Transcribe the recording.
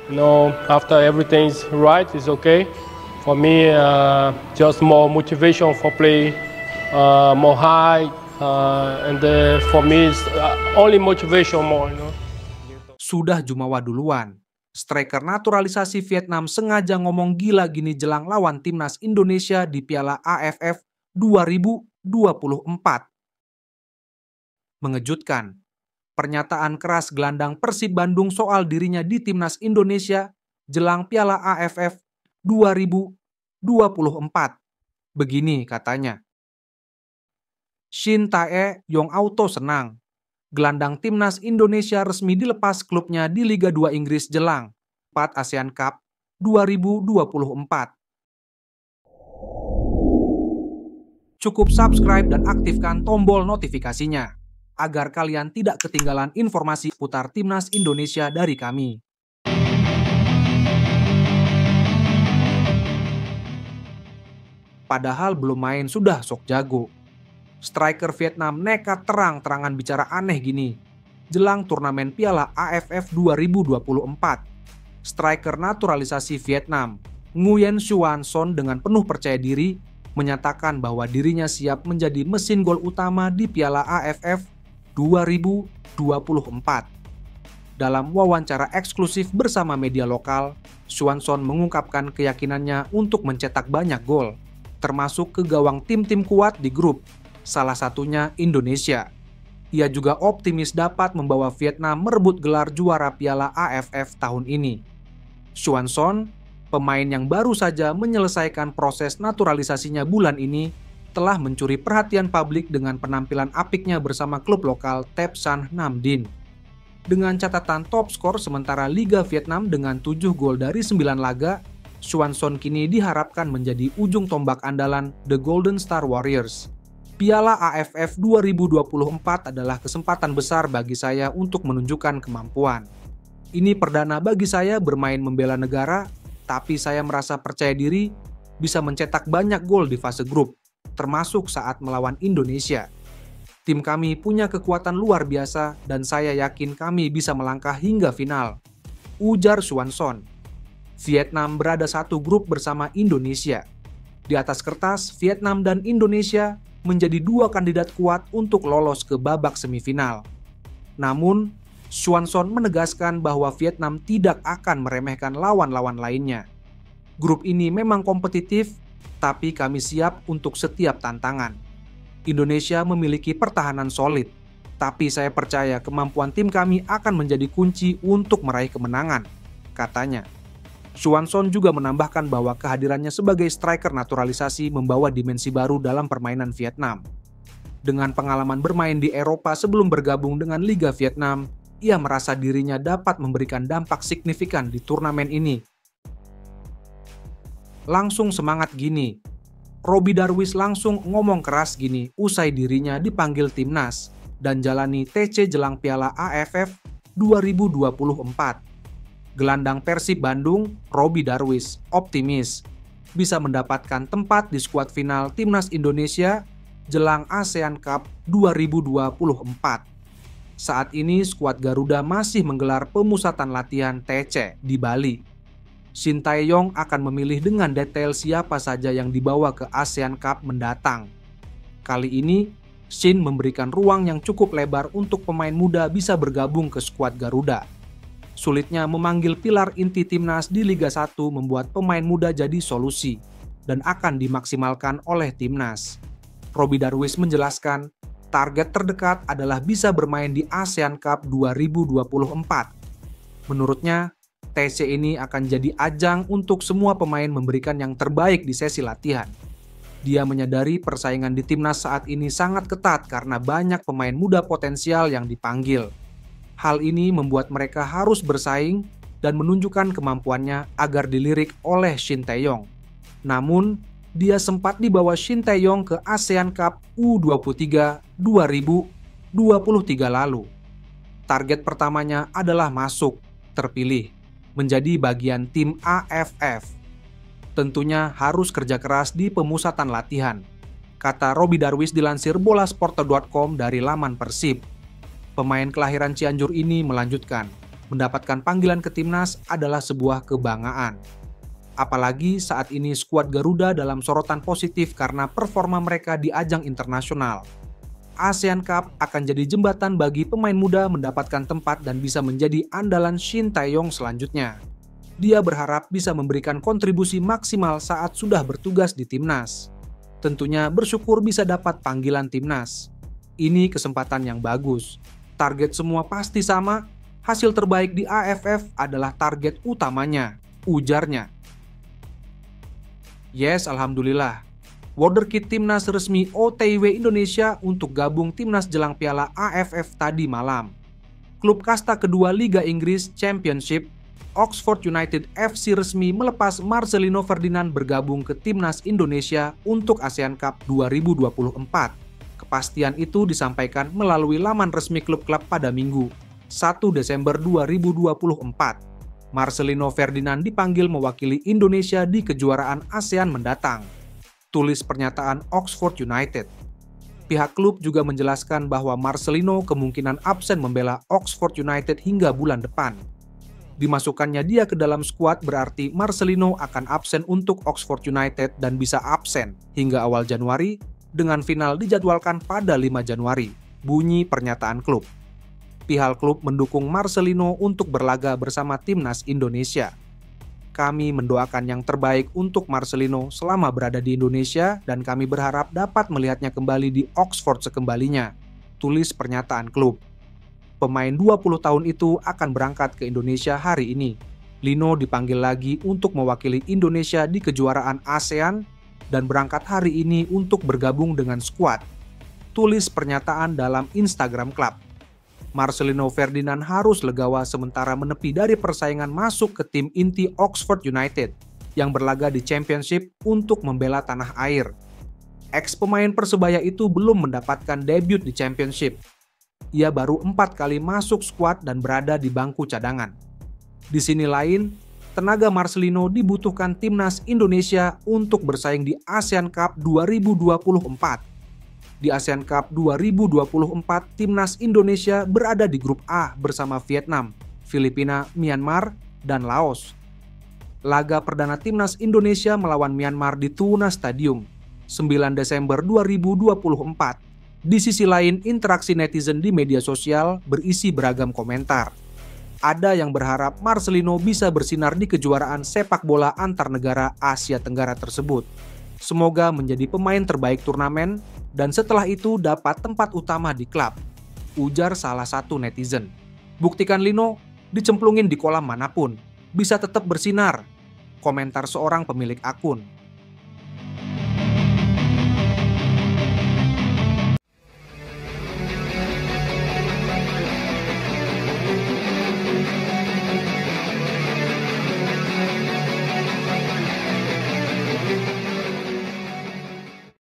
After everything's right, it's okay. For me, just more motivation for play, more high, and for me, it's only motivation more. Sudah jumawa duluan. Striker naturalisasi Vietnam sengaja ngomong gila gini jelang lawan timnas Indonesia di Piala AFF 2024. Mengejutkan. Pernyataan keras gelandang Persib Bandung soal dirinya di timnas Indonesia jelang Piala AFF 2024. Begini katanya. Shin Tae-yong Auto senang. Gelandang timnas Indonesia resmi dilepas klubnya di Liga 2 Inggris jelang 4 ASEAN Cup 2024. Cukup subscribe dan aktifkan tombol notifikasinya agar kalian tidak ketinggalan informasi putar timnas Indonesia dari kami. Padahal belum main sudah sok jago. Striker Vietnam nekat terang-terangan bicara aneh gini. Jelang turnamen Piala AFF 2024. Striker naturalisasi Vietnam, Nguyen Xuan Son dengan penuh percaya diri menyatakan bahwa dirinya siap menjadi mesin gol utama di Piala AFF 2024. Dalam wawancara eksklusif bersama media lokal, Xuan Son mengungkapkan keyakinannya untuk mencetak banyak gol, termasuk ke gawang tim-tim kuat di grup, salah satunya Indonesia. Ia juga optimis dapat membawa Vietnam merebut gelar juara Piala AFF tahun ini. Xuan Son, pemain yang baru saja menyelesaikan proses naturalisasinya bulan ini, telah mencuri perhatian publik dengan penampilan apiknya bersama klub lokal Thep San Nam Dinh. Dengan catatan top skor sementara Liga Vietnam dengan 7 gol dari 9 laga, Xuan Son kini diharapkan menjadi ujung tombak andalan The Golden Star Warriors. Piala AFF 2024 adalah kesempatan besar bagi saya untuk menunjukkan kemampuan. Ini perdana bagi saya bermain membela negara, tapi saya merasa percaya diri bisa mencetak banyak gol di fase grup, termasuk saat melawan Indonesia. Tim kami punya kekuatan luar biasa dan saya yakin kami bisa melangkah hingga final, ujar Xuan Son. Vietnam berada satu grup bersama Indonesia. Di atas kertas, Vietnam dan Indonesia menjadi dua kandidat kuat untuk lolos ke babak semifinal. Namun, Xuan Son menegaskan bahwa Vietnam tidak akan meremehkan lawan-lawan lainnya. Grup ini memang kompetitif, tapi kami siap untuk setiap tantangan. Indonesia memiliki pertahanan solid, tapi saya percaya kemampuan tim kami akan menjadi kunci untuk meraih kemenangan, katanya. Xuan Son juga menambahkan bahwa kehadirannya sebagai striker naturalisasi membawa dimensi baru dalam permainan Vietnam. Dengan pengalaman bermain di Eropa sebelum bergabung dengan Liga Vietnam, ia merasa dirinya dapat memberikan dampak signifikan di turnamen ini. Langsung semangat gini. Robby Darwish langsung ngomong keras gini usai dirinya dipanggil timnas dan jalani TC jelang Piala AFF 2024. Gelandang Persib Bandung, Robby Darwish, optimis bisa mendapatkan tempat di skuad final timnas Indonesia jelang ASEAN Cup 2024. Saat ini skuad Garuda masih menggelar pemusatan latihan TC di Bali. Shin Tae-yong akan memilih dengan detail siapa saja yang dibawa ke ASEAN Cup mendatang. Kali ini, Shin memberikan ruang yang cukup lebar untuk pemain muda bisa bergabung ke skuad Garuda. Sulitnya memanggil pilar inti timnas di Liga 1 membuat pemain muda jadi solusi dan akan dimaksimalkan oleh timnas. Robby Darwish menjelaskan, target terdekat adalah bisa bermain di ASEAN Cup 2024. Menurutnya, TC ini akan jadi ajang untuk semua pemain memberikan yang terbaik di sesi latihan. Dia menyadari persaingan di timnas saat ini sangat ketat karena banyak pemain muda potensial yang dipanggil. Hal ini membuat mereka harus bersaing dan menunjukkan kemampuannya agar dilirik oleh Shin Tae-yong. Namun, dia sempat dibawa Shin Tae-yong ke ASEAN Cup U23 2023 lalu. Target pertamanya adalah masuk, terpilih, menjadi bagian tim AFF. Tentunya harus kerja keras di pemusatan latihan, kata Robby Darwish dilansir bolasport.com dari laman Persib. Pemain kelahiran Cianjur ini melanjutkan, Mendapatkan panggilan ke timnas adalah sebuah kebanggaan. Apalagi saat ini skuad Garuda dalam sorotan positif karena performa mereka di ajang internasional. ASEAN Cup akan jadi jembatan bagi pemain muda mendapatkan tempat dan bisa menjadi andalan Shin Tae-yong selanjutnya. Dia berharap bisa memberikan kontribusi maksimal saat sudah bertugas di timnas. Tentunya bersyukur bisa dapat panggilan timnas. Ini kesempatan yang bagus. Target semua pasti sama, hasil terbaik di AFF adalah target utamanya, ujarnya. Yes, alhamdulillah. Wonderkid timnas resmi OTW Indonesia untuk gabung timnas jelang Piala AFF tadi malam. Klub kasta kedua Liga Inggris Championship, Oxford United FC resmi melepas Marcelino Ferdinand bergabung ke timnas Indonesia untuk ASEAN Cup 2024. Kepastian itu disampaikan melalui laman resmi klub-klub pada Minggu, 1 Desember 2024. Marcelino Ferdinand dipanggil mewakili Indonesia di kejuaraan ASEAN mendatang. Tulis pernyataan Oxford United. Pihak klub juga menjelaskan bahwa Marcelino kemungkinan absen membela Oxford United hingga bulan depan. Dimasukkannya dia ke dalam skuad berarti Marcelino akan absen untuk Oxford United dan bisa absen hingga awal Januari dengan final dijadwalkan pada 5 Januari, bunyi pernyataan klub. Pihak klub mendukung Marcelino untuk berlaga bersama timnas Indonesia. Kami mendoakan yang terbaik untuk Marcelino selama berada di Indonesia dan kami berharap dapat melihatnya kembali di Oxford sekembalinya, tulis pernyataan klub. Pemain 20 tahun itu akan berangkat ke Indonesia hari ini. Lino dipanggil lagi untuk mewakili Indonesia di kejuaraan ASEAN dan berangkat hari ini untuk bergabung dengan skuad, tulis pernyataan dalam Instagram klub. Marcelino Ferdinand harus legawa sementara menepi dari persaingan masuk ke tim inti Oxford United yang berlaga di Championship untuk membela tanah air. Ex-pemain Persebaya itu belum mendapatkan debut di Championship. Ia baru 4 kali masuk skuad dan berada di bangku cadangan. Di sini lain, tenaga Marcelino dibutuhkan timnas Indonesia untuk bersaing di ASEAN Cup 2024. Di ASEAN Cup 2024, timnas Indonesia berada di grup A bersama Vietnam, Filipina, Myanmar, dan Laos. Laga perdana timnas Indonesia melawan Myanmar di Tuna Stadium, 9 Desember 2024. Di sisi lain, interaksi netizen di media sosial berisi beragam komentar. Ada yang berharap Marcelino bisa bersinar di kejuaraan sepak bola antar negara Asia Tenggara tersebut. Semoga menjadi pemain terbaik turnamen dan setelah itu dapat tempat utama di klub, ujar salah satu netizen. Buktikan Lino, dicemplungin di kolam manapun, bisa tetap bersinar, komentar seorang pemilik akun.